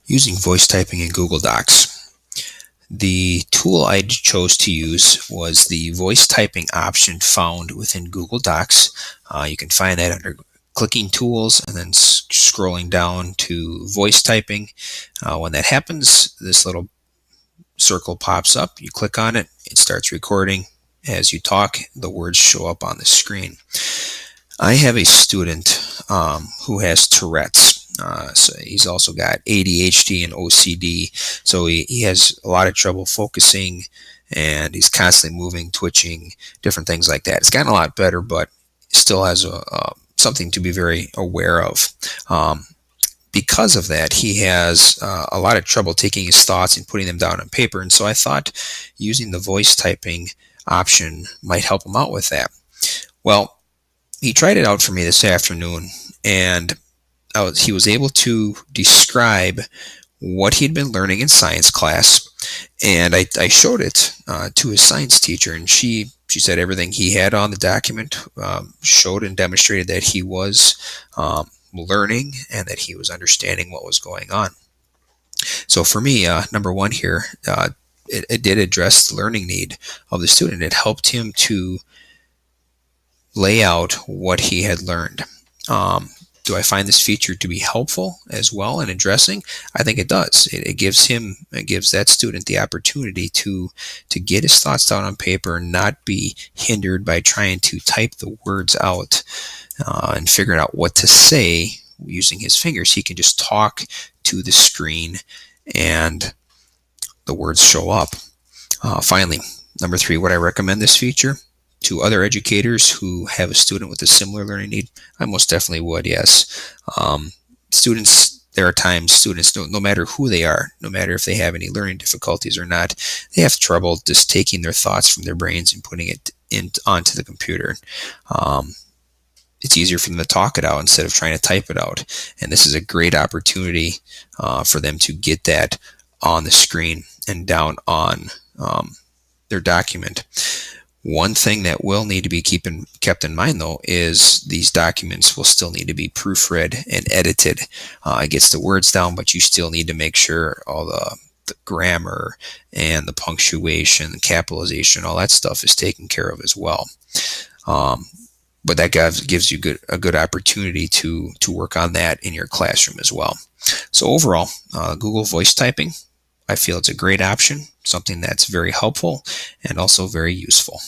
Using voice typing in Google Docs. The tool I chose to use was the voice typing option found within Google Docs. You can find that under clicking tools and then scrolling down to voice typing. When that happens, this little circle pops up. You click on it, it starts recording. As you talk, the words show up on the screen. I have a student who has Tourette's. So he's also got ADHD and OCD. So he has a lot of trouble focusing, and he's constantly moving, twitching, different things like that. It's gotten a lot better, but still has something to be very aware of. Because of that, he has a lot of trouble taking his thoughts and putting them down on paper. And so I thought using the voice typing option might help him out with that. Well, he tried it out for me this afternoon, and he was able to describe what he'd been learning in science class, and I showed it to his science teacher, and she said everything he had on the document showed and demonstrated that he was learning and that he was understanding what was going on. So for me, number one here, it did address the learning need of the student. It helped him to lay out what he had learned. Do I find this feature to be helpful as well in addressing? I think it does. It gives that student the opportunity to get his thoughts down on paper and not be hindered by trying to type the words out and figuring out what to say using his fingers. He can just talk to the screen and the words show up. Finally, number 3, would I recommend this feature to other educators who have a student with a similar learning need? I most definitely would, yes. There are times students, no matter who they are, no matter if they have any learning difficulties or not, they have trouble just taking their thoughts from their brains and putting it onto the computer. It's easier for them to talk it out instead of trying to type it out. And this is a great opportunity for them to get that on the screen and down on their document. One thing that will need to be kept in mind, though, is these documents will still need to be proofread and edited. It gets the words down, but you still need to make sure all the grammar and the punctuation, the capitalization, all that stuff is taken care of as well. But that gives you a good opportunity to work on that in your classroom as well. So overall, Google Voice Typing, I feel it's a great option, something that's very helpful and also very useful.